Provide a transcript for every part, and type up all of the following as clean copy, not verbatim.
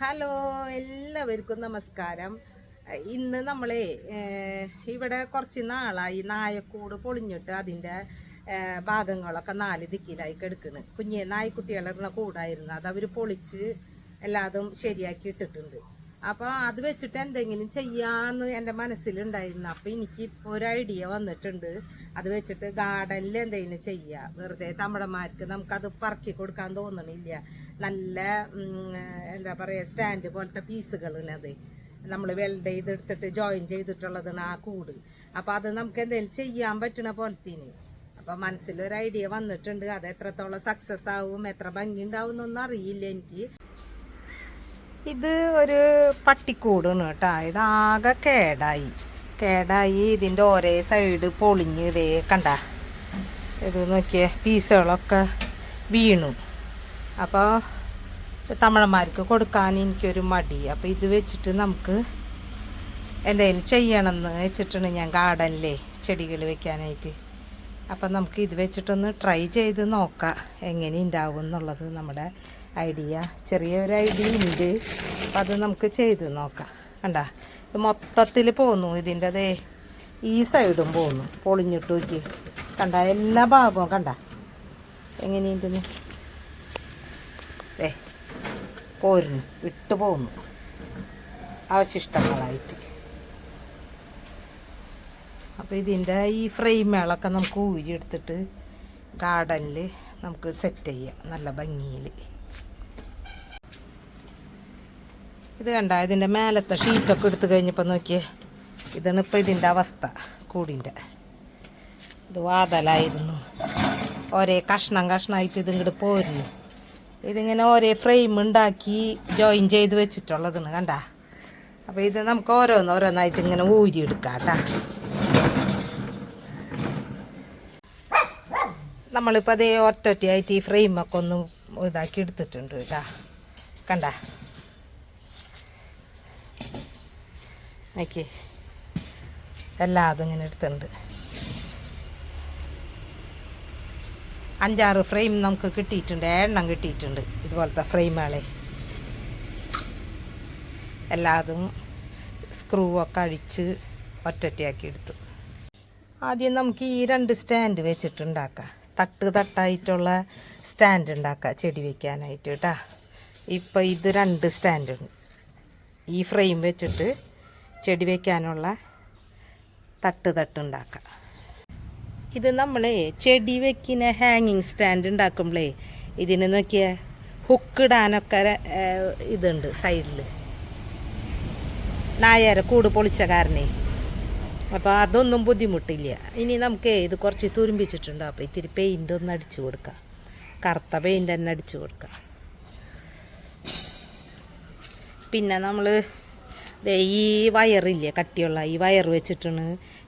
Hello, എല്ലാവർക്കും നമസ്കാരം. ഇന്ന് നമ്മളെ ഇവിടെ കുറച്ച് നാളായി നായക്കൂട് പൊളിഞ്ഞിട്ട് അതിൻ്റെ ഭാഗങ്ങളൊക്കെ 4 ദിക്കിലായി കിടക്കുന്നു. കുഞ്ഞെ നായ്ക്കുട്ടികളുടെ കൂടായിരുന്നു, അത് അവർ പൊളിച്ച് എല്ലാതും ശരിയാക്കി ഇട്ടിട്ടുണ്ട്. അപ്പോൾ അത് വെച്ചിട്ട് എന്തെങ്കിലും ചെയ്യാമെന്ന് എൻ്റെ മനസ്സിലുണ്ടായിരുന്നു. അപ്പോൾ എനിക്കിപ്പോൾ ഒരു ഐഡിയ വന്നിട്ടുണ്ട്. അത് വെച്ചിട്ട് ഗാർഡനിൽ എന്തെങ്കിലും ചെയ്യുക. വെറുതെ തമിഴന്മാർക്ക് നമുക്കത് പറക്കി കൊടുക്കാൻ തോന്നണില്ല. നല്ല എന്താ പറയുക, സ്റ്റാൻഡ് പോലത്തെ പീസുകളാണത്. നമ്മൾ വെൽഡ് ചെയ്തെടുത്തിട്ട് ജോയിൻ ചെയ്തിട്ടുള്ളതാണ് ആ കൂട്. അപ്പോൾ അത് നമുക്ക് എന്തെങ്കിലും ചെയ്യാൻ പറ്റണ പോലത്തേന്. അപ്പോൾ മനസ്സിലൊരു ഐഡിയ വന്നിട്ടുണ്ട്. അത് എത്രത്തോളം സക്സസ് ആവും, എത്ര ഭംഗി ഉണ്ടാവും എന്നൊന്നും അറിയില്ല എനിക്ക്. ഇത് ഒരു പട്ടിക്കൂടാണ് കേട്ടോ. ഇതാകെ കേടായി ഇതിൻ്റെ ഒരേ സൈഡ് പൊളിഞ്ഞ് ഇതേ കണ്ട. ഇത് നോക്കിയേ, പീസുകളൊക്കെ വീണു. അപ്പോൾ തമിഴന്മാർക്ക് കൊടുക്കാൻ എനിക്കൊരു മടി. അപ്പോൾ ഇത് വെച്ചിട്ട് നമുക്ക് എന്തെങ്കിലും ചെയ്യണമെന്ന് വെച്ചിട്ടാണ് ഞാൻ ഗാർഡനിലെ ചെടികൾ വെക്കാനായിട്ട്. അപ്പം നമുക്ക് ഇത് വെച്ചിട്ടൊന്ന് ട്രൈ ചെയ്ത് നോക്കാം എങ്ങനെ ഉണ്ടാവും എന്നുള്ളത്. നമ്മുടെ ഐഡിയ, ചെറിയൊരു ഐഡിയ ഉണ്ട്. അപ്പം അത് നമുക്ക് ചെയ്ത് നോക്കാം. കണ്ട, ഇത് മൊത്തത്തിൽ പോന്നു. ഇതിൻ്റെ അതേ ഈ സൈഡും പോന്നു, പൊളിഞ്ഞിട്ട് നോക്കി. കണ്ട, എല്ലാ ഭാഗവും കണ്ട എങ്ങനെയുണ്ടെന്ന്. പോരുന്നു, വിട്ടു പോന്നു അവശിഷ്ടങ്ങളായിട്ട്. അപ്പോൾ ഇതിൻ്റെ ഈ ഫ്രെയിമുകളൊക്കെ നമുക്ക് ഊരിയെടുത്തിട്ട് ഗാർഡനിൽ നമുക്ക് സെറ്റ് ചെയ്യാം നല്ല ഭംഗിയിൽ. ഇത് കണ്ട, ഇതിൻ്റെ മേലത്തെ ഷീറ്റൊക്കെ എടുത്തു കഴിഞ്ഞപ്പോൾ നോക്കിയേ, ഇതാണ് ഇപ്പോൾ ഇതിൻ്റെ അവസ്ഥ. കൂടിൻ്റെ ഇത് വാതലായിരുന്നു, ഒരേ കഷ്ണമായിട്ട് ഇതിങ്ങോട്ട് പോരുന്നു. ഇതിങ്ങനെ ഒരേ ഫ്രെയിം ഉണ്ടാക്കി ജോയിൻ ചെയ്ത് വെച്ചിട്ടുള്ളതാണ് കണ്ട. അപ്പോൾ ഇത് നമുക്ക് ഓരോന്നായിട്ട് ഇങ്ങനെ ഊരിയെടുക്കാം കേട്ടോ. നമ്മളിപ്പോൾ അതേ ഒറ്റയായിട്ട് ഈ ഫ്രെയിമൊക്കെ ഒന്ന് ഇതാക്കി എടുത്തിട്ടുണ്ട് കേട്ടോ. കണ്ട, നോക്കി എല്ലാതും ഇങ്ങനെ എടുത്തിട്ടുണ്ട്. 5-6 ഫ്രെയിം നമുക്ക് കിട്ടിയിട്ടുണ്ട്, 7 എണ്ണം കിട്ടിയിട്ടുണ്ട് ഇതുപോലത്തെ ഫ്രെയിമുകളെ. എല്ലാതും സ്ക്രൂ ഒക്കെ അഴിച്ച് ഒറ്റയാക്കി എടുത്തു. ആദ്യം നമുക്ക് ഈ 2 സ്റ്റാൻഡ് വെച്ചിട്ടുണ്ടാക്കാം. തട്ടായിട്ടുള്ള സ്റ്റാൻഡ് ഉണ്ടാക്കാം ചെടി വയ്ക്കാനായിട്ട് കേട്ടോ. ഇപ്പോൾ ഇത് 2 സ്റ്റാൻഡുണ്ട്. ഈ ഫ്രെയിം വെച്ചിട്ട് ചെടി വയ്ക്കാനുള്ള തട്ടുണ്ടാക്കാം. ഇത് നമ്മൾ ചെടി വയ്ക്കുന്ന ഹാങ്ങിങ് സ്റ്റാൻഡ് ഉണ്ടാക്കുമ്പോഴേ ഇതിന് നോക്കിയ ഹുക്കിടാനൊക്കെ ഇതുണ്ട് സൈഡിൽ. നായര കൂട് പൊളിച്ച കാരണേ, അപ്പോൾ അതൊന്നും ബുദ്ധിമുട്ടില്ല. ഇനി നമുക്ക് ഇത് കുറച്ച് തുരുമ്പിച്ചിട്ടുണ്ട്. അപ്പോൾ ഇത്തിരി പെയിൻ്റ് ഒന്ന് അടിച്ചു കൊടുക്കാം, കറുത്ത പെയിൻ്റ് തന്നെ അടിച്ചു കൊടുക്കാം. പിന്നെ നമ്മൾ ഈ വയറില്ലേ, കട്ടിയുള്ള ഈ വയർ വെച്ചിട്ടാണ്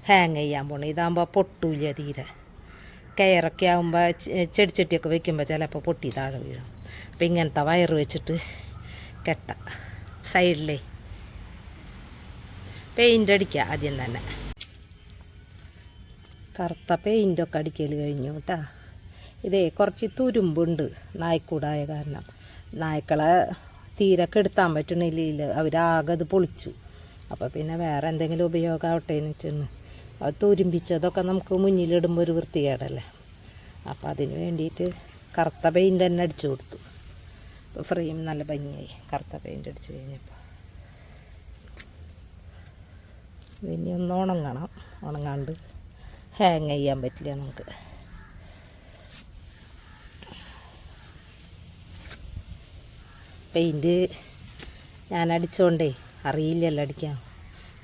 ഹാങ് ചെയ്യാൻ പോണത്. ഇതാകുമ്പോൾ പൊട്ടൂല്ല തീരെ. കയറൊക്കെ ആകുമ്പോൾ ചെടിച്ചട്ടിയൊക്കെ വെക്കുമ്പോൾ ചിലപ്പോൾ പൊട്ടി താഴെ വീഴും. അപ്പോൾ ഇങ്ങനത്തെ വയർ വെച്ചിട്ട് കെട്ടാം. സൈഡിലേ പെയിൻ്റ് അടിക്കുക ആദ്യം തന്നെ. കറുത്ത പെയിൻ്റൊക്കെ അടിക്കൽ കഴിഞ്ഞു കേട്ടോ. ഇതേ കുറച്ച് തുരുമ്പുണ്ട് നായ്ക്കൂടായ കാരണം. നായ്ക്കളെ തീരെ കെടുത്താൻ പറ്റണില്ല, അവരാകെ അത് പൊളിച്ചു. അപ്പോൾ പിന്നെ വേറെ എന്തെങ്കിലും ഉപയോഗമാവട്ടെ എന്ന് വെച്ചാൽ അത് തുരുമ്പിച്ചതൊക്കെ നമുക്ക് മുന്നിലിടുമ്പോൾ ഒരു വൃത്തികേടല്ലേ. അപ്പോൾ അതിന് വേണ്ടിയിട്ട് കറുത്ത പെയിൻ്റ് തന്നെ അടിച്ചു കൊടുത്തു. അപ്പോൾ ഫ്രെയിം നല്ല ഭംഗിയായി കറുത്ത പെയിൻ്റ് അടിച്ച് കഴിഞ്ഞപ്പോൾ. ഇനി ഒന്ന് ഉണങ്ങണം, ഉണങ്ങാണ്ട് ഹാങ് ചെയ്യാൻ പറ്റില്ല നമുക്ക്. പെയിൻറ്റ് ഞാൻ അടിച്ചോണ്ടേ അറിയില്ലല്ലോ അടിക്കാൻ.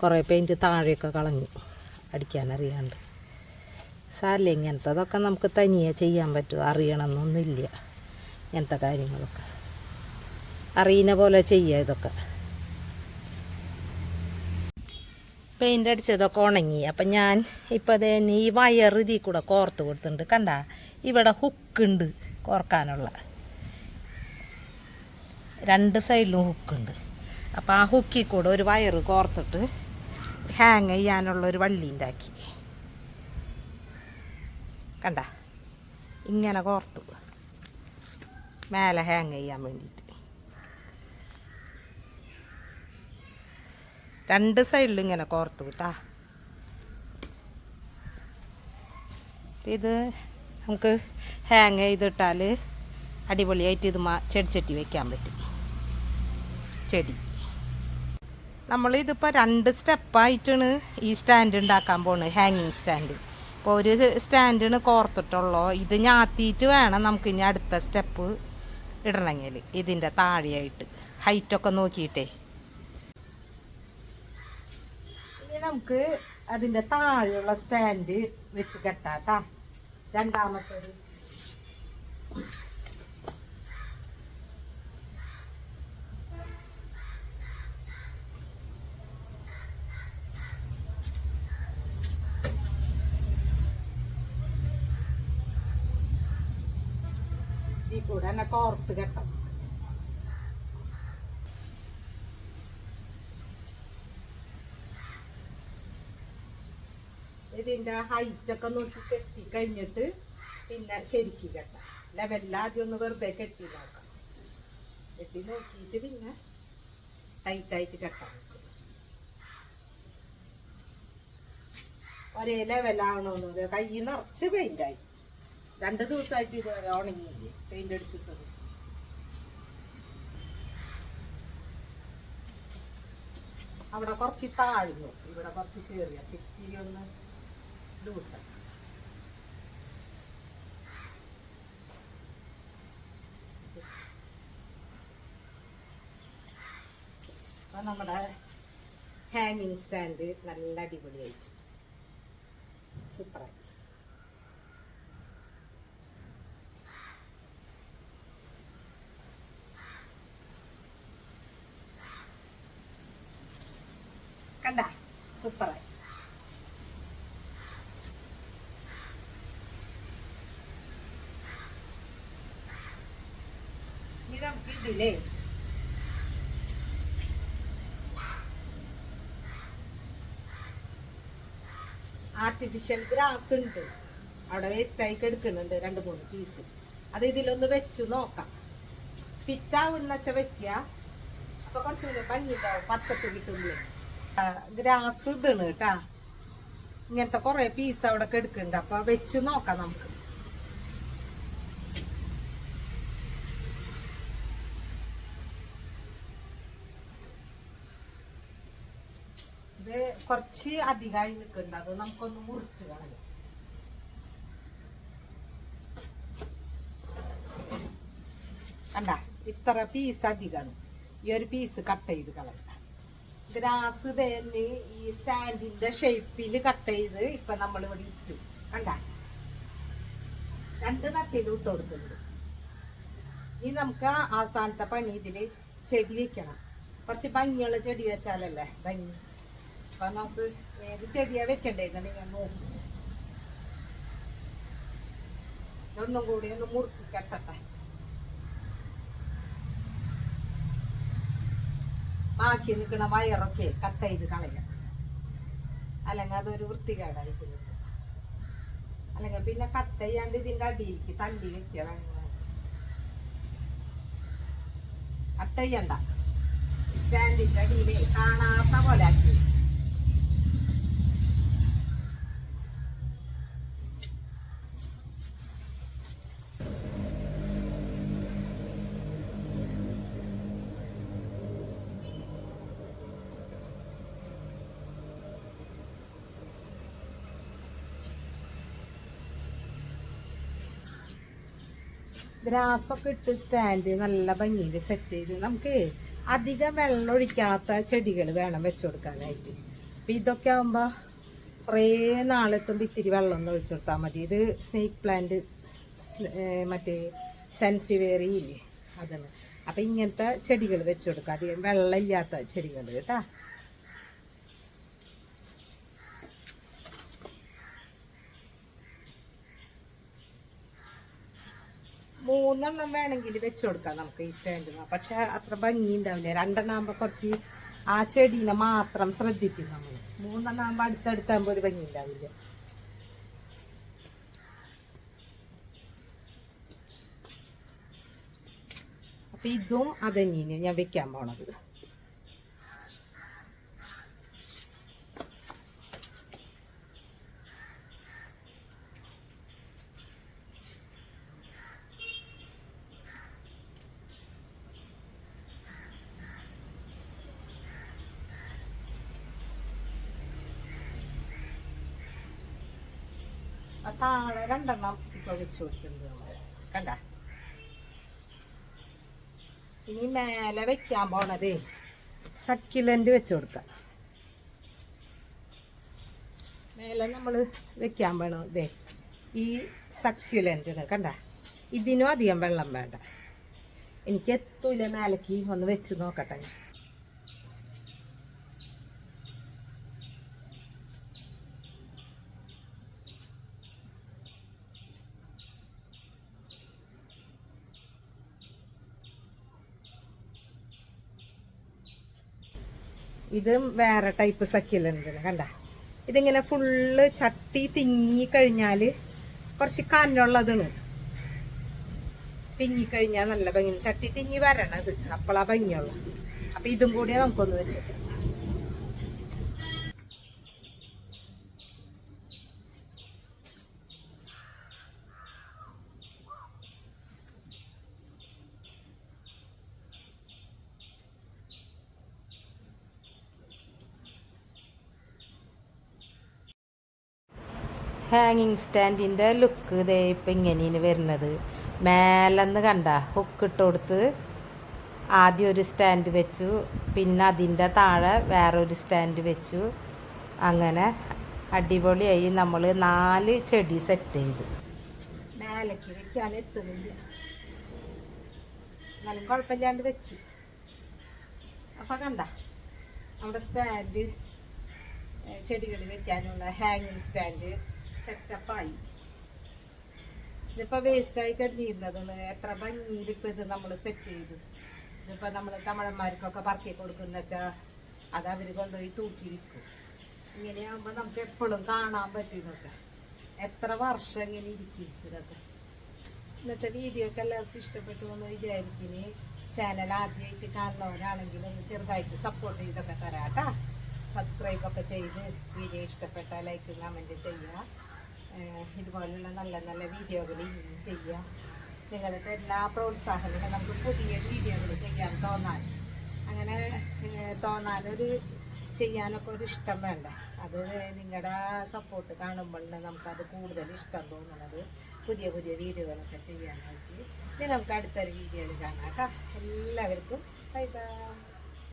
കുറേ പെയിൻറ്റ് താഴെയൊക്കെ കളഞ്ഞു അടിക്കാനറിയാണ്ട്. സാരമില്ല, ഇങ്ങനത്തതൊക്കെ നമുക്ക് തനിയെ ചെയ്യാൻ പറ്റും. അറിയണമെന്നൊന്നുമില്ല, ഇങ്ങനത്തെ കാര്യങ്ങളൊക്കെ അറിയുന്ന പോലെ ചെയ്യുക. ഇതൊക്കെ പെയിൻ്റ് അടിച്ചതൊക്കെ ഉണങ്ങി. അപ്പം ഞാൻ ഇപ്പോൾ തന്നെ ഈ വയർ ഇതിൽ കൂടെ കോർത്ത് കൊടുത്തിട്ടുണ്ട്. കണ്ട, ഇവിടെ ഹുക്കുണ്ട് കോർക്കാനുള്ള. 2 സൈഡിലും ഹുക്കുണ്ട്. അപ്പോൾ ആ ഹുക്കിൽ കൂടെ ഒരു വയർ കോർത്തിട്ട് ഹാങ് ചെയ്യാനുള്ളൊരു വള്ളി ഉണ്ടാക്കി. കണ്ട, ഇങ്ങനെ കോർത്തു മേലെ ഹാങ് ചെയ്യാൻ വേണ്ടിയിട്ട്. രണ്ട് സൈഡിലും ഇങ്ങനെ കോർത്ത് കിട്ടാ. ഇത് നമുക്ക് ഹാങ് ചെയ്തിട്ടാൽ അടിപൊളിയായിട്ട് ഇത് ചെടിച്ചട്ടി വയ്ക്കാൻ പറ്റും. ചെടി നമ്മളിതിപ്പോൾ 2 സ്റ്റെപ്പായിട്ടാണ് ഈ സ്റ്റാൻഡ് ഉണ്ടാക്കാൻ പോകുന്നത്, ഹാങ്ങിങ് സ്റ്റാൻഡ്. ഇപ്പോൾ ഒരു സ്റ്റാൻഡിന് കോർത്തിട്ടുള്ളൂ. ഇത് ഞാത്തിയിട്ട് വേണം നമുക്ക് ഇനി അടുത്ത സ്റ്റെപ്പ് ഇടണമെങ്കിൽ ഇതിൻ്റെ താഴെയായിട്ട് ഹൈറ്റൊക്കെ നോക്കിയിട്ടേ. ഇനി നമുക്ക് അതിൻ്റെ താഴെയുള്ള സ്റ്റാൻഡ് വെച്ച് കെട്ടാട്ടാ. രണ്ടാമത്തേത് ഈ കൂടെ തന്നെ കോർത്ത് കെട്ടണം. ഇതിൻ്റെ ഹൈറ്റൊക്കെ നോക്കി കെട്ടി കഴിഞ്ഞിട്ട് പിന്നെ ശരിക്കും കെട്ടാം. ലെവലിലാദ്യം ഒന്ന് വെറുതെ കെട്ടി നോക്കാം. കെട്ടി നോക്കിയിട്ട് പിന്നെ ടൈറ്റായിട്ട് കെട്ടാം. ഒരേ ലെവലാവണമെന്ന് കൈ നിറച്ച് പെയിൻ്റായി. 2 ദിവസമായിട്ട് ഇതുവരെ ഉണങ്ങി പെയിൻ്റ് അടിച്ചിട്ടത്. അവിടെ കുറച്ച് താഴ്ന്നു, ഇവിടെ കുറച്ച് കയറിയ ഭിത്തി ഒന്ന് ലൂസായി. അപ്പം നമ്മുടെ ഹാങ്ങിങ് സ്റ്റാൻഡ് നല്ല അടിപൊളിയായിട്ട് സൂപ്പറായി. കണ്ട സൂപ്പറായി. ഇനി നമുക്ക് ഇതിലേ ആർട്ടിഫിഷ്യൽ ഗ്രാസ് ഉണ്ട്, അവിടെ വേസ്റ്റായി എടുക്കുന്നുണ്ട് 2-3 പീസ്. അത് ഇതിലൊന്ന് വെച്ച് നോക്കാം. ഫിറ്റാവുന്ന വെച്ച വെക്കുക. അപ്പൊ കുറച്ചുകൂടെ ഭംഗിണ്ടാവും. പച്ചത്തുള്ളിച്ചുള്ളി ഗ്രാസ് ഇതാണ് കേട്ടാ. ഇങ്ങനത്തെ കുറെ പീസ് അവിടെ എടുക്കുന്നുണ്ട്. അപ്പൊ വെച്ച് നോക്കാം നമുക്ക്. ഇത് കുറച്ച് അധികമായി നിൽക്കുന്നുണ്ട്. അത് നമുക്കൊന്ന് മുറിച്ച് കളയാം. കണ്ട ഇത്ര പീസ് അധികമാണ്. ഈ ഒരു പീസ് കട്ട് ചെയ്ത് കളയാം. ഗ്രാസ് തന്നെ ഈ സ്റ്റാൻഡിന്റെ ഷേപ്പിൽ കട്ട് ചെയ്ത് ഇപ്പൊ നമ്മൾ ഇവിടെ ഇട്ടു. കണ്ട 2 തട്ടിലും ഇട്ട് കൊടുക്കുന്നുണ്ട്. ഇനി നമുക്ക് അവസാനത്തെ പണി ഇതില് ചെടി വെക്കണം. കുറച്ച് ഭംഗിയുള്ള ചെടി വെച്ചാലല്ലേ ഭംഗി. അപ്പൊ നമുക്ക് ഏത് ചെടിയാ വെക്കണ്ടേന്ന് ഞാൻ നോക്കും. ഒന്നും കൂടി ഒന്ന് മുറുക്കി കെട്ടട്ടെ. ബാക്കി നിൽക്കുന്ന വയറൊക്കെ കട്ട് ചെയ്ത് കളയാം. അല്ലെങ്കിൽ അതൊരു വൃത്തികേടായിട്ട് കിട്ടും. അല്ലെങ്കിൽ പിന്നെ കട്ട് ചെയ്യാണ്ട് ഇതിൻ്റെ അടിയിലേക്ക് തല്ലി വെക്കുക. കട്ട് ചെയ്യണ്ട, സ്റ്റാൻഡിൻ്റെ അടിയിലേ കാണാത്ത പോലെ ആക്കി. ഗ്രാസൊക്കെ ഇട്ട് സ്റ്റാൻഡ് നല്ല ഭംഗിയിൽ സെറ്റ് ചെയ്ത് നമുക്ക് അധികം വെള്ളം ഒഴിക്കാത്ത ചെടികൾ വേണം വെച്ചു കൊടുക്കാനായിട്ട്. അപ്പം ഇതൊക്കെ ആകുമ്പോൾ കുറേ നാളെത്തുമ്പോൾ ഇത്തിരി വെള്ളം ഒന്ന് ഒഴിച്ചു കൊടുത്താൽ മതി. ഇത് സ്നേക്ക് പ്ലാന്റ് മറ്റേ സെൻസിവേറി ഇല്ലേ, അതാണ്. അപ്പം ഇങ്ങനത്തെ ചെടികൾ വെച്ചു കൊടുക്കുക, അധികം വെള്ളം ഇല്ലാത്ത ചെടികൾ കേട്ടാ. മൂന്നെണ്ണം വേണമെങ്കിൽ വെച്ചു കൊടുക്കാം നമുക്ക് ഈ സ്റ്റാൻഡിന്. പക്ഷെ അത്ര ഭംഗി ഉണ്ടാവില്ല. 2 ആകുമ്പോൾ കുറച്ച് ആ ചെടീനെ മാത്രം ശ്രദ്ധിക്കും നമ്മൾ. 3 ആകുമ്പോൾ അടുത്തടുത്താകുമ്പോൾ ഒരു ഭംഗി ഉണ്ടാവില്ല. അപ്പൊ ഇതും അതന്നെയാണ് ഞാൻ വെക്കാൻ പോണത്. ആ താഴെ 2 ഇപ്പൊ വെച്ച് കൊടുത്തിട്ടുണ്ട് കണ്ട. ഇനി മേലെ വെക്കാൻ പോണതേ സക്യുലന്റ് വെച്ച് കൊടുക്കാം. മേലെ നമ്മൾ വെക്കാൻ പോണതേ ഈ സക്യുലന്റിന് കണ്ട. ഇതിനും അധികം വെള്ളം വേണ്ട. എനിക്ക് എത്തൂല മേലേക്ക്, ഒന്ന് വെച്ച് നോക്കട്ടെ. ഇത് വേറെ ടൈപ്പ് സക്യുലന്റ് കണ്ട. ഇതിങ്ങനെ ഫുള്ള് ചട്ടി തിങ്ങി കഴിഞ്ഞാൽ കുറച്ച് കനുള്ളതാണ്. തിങ്ങിക്കഴിഞ്ഞാൽ നല്ല ഭംഗി. ചട്ടി തിങ്ങി വരണത് അപ്പോളാ ഭംഗിയുള്ളു. അപ്പൊ ഇതും കൂടി നമുക്കൊന്ന് വെച്ചിട്ട് ഹാങ്ങിങ് സ്റ്റാൻഡിൻ്റെ ലുക്ക് ഇതേ ഇപ്പം ഇങ്ങനെയാണ് വരുന്നത്. മേലെന്ന് കണ്ട ഹുക്കിട്ട് കൊടുത്ത് ആദ്യം ഒരു സ്റ്റാൻഡ് വെച്ചു, പിന്നെ അതിൻ്റെ താഴെ വേറൊരു സ്റ്റാൻഡ് വെച്ചു. അങ്ങനെ അടിപൊളിയായി. നമ്മൾ 4 ചെടി സെറ്റ് ചെയ്തു. മേലേക്ക് വെക്കാൻ എത്തുന്നില്ല, എന്നാലും കുഴപ്പമില്ലാണ്ട് വെച്ച്. അപ്പം കണ്ട നമ്മുടെ സ്റ്റാൻഡ്, ചെടികൾ വെക്കാനുള്ള ഹാങ്ങിങ് സ്റ്റാൻഡ് സെറ്റപ്പായി. ഇതിപ്പോൾ വേസ്റ്റായി കിടന്നിരുന്നതാണ്. എത്ര ഭംഗിയിൽ ഇപ്പം ഇത് നമ്മൾ സെറ്റ് ചെയ്തു. ഇതിപ്പോൾ നമ്മൾ തമിഴന്മാർക്കൊക്കെ പറക്കി കൊടുക്കുന്ന വെച്ചാൽ അത് അവർ കൊണ്ടുപോയി തൂക്കി വിൽക്കും. ഇങ്ങനെയാകുമ്പോൾ നമുക്ക് എപ്പോഴും കാണാൻ പറ്റും. ഇതൊക്കെ എത്ര വർഷം ഇങ്ങനെ ഇരിക്കും ഇതൊക്കെ. ഇന്നത്തെ വീഡിയോ ഒക്കെ എല്ലാവർക്കും ഇഷ്ടപ്പെട്ടു എന്ന് വിചാരിക്കുന്നു. ചാനൽ ആദ്യമായിട്ട് കാണുന്നവരാണെങ്കിൽ ഒന്ന് ചെറുതായിട്ട് സപ്പോർട്ട് ചെയ്തൊക്കെ തരാം കേട്ടോ. സബ്സ്ക്രൈബൊക്കെ ചെയ്ത് വീഡിയോ ഇഷ്ടപ്പെട്ടാൽ ലൈക്കും കമൻറ്റ് ചെയ്യുക. ഇതുപോലുള്ള നല്ല നല്ല വീഡിയോകൾ ഇനിയും ചെയ്യുക. നിങ്ങളുടെ എല്ലാ പ്രോത്സാഹനവും നമുക്ക് പുതിയ വീഡിയോകൾ ചെയ്യാൻ തോന്നാൻ, അങ്ങനെ തോന്നാനൊരു ചെയ്യാനൊക്കെ ഒരു ഇഷ്ടം വേണ്ട. അത് നിങ്ങളുടെ സപ്പോർട്ട് കാണുമ്പോഴാണ് നമുക്കത് കൂടുതൽ ഇഷ്ടം തോന്നുന്നത്, പുതിയ പുതിയ വീഡിയോകളൊക്കെ ചെയ്യാനായിട്ട്. ഇനി നമുക്ക് അടുത്തൊരു വീഡിയോയിൽ കാണാം കേട്ടോ. എല്ലാവർക്കും ബൈ ബൈ.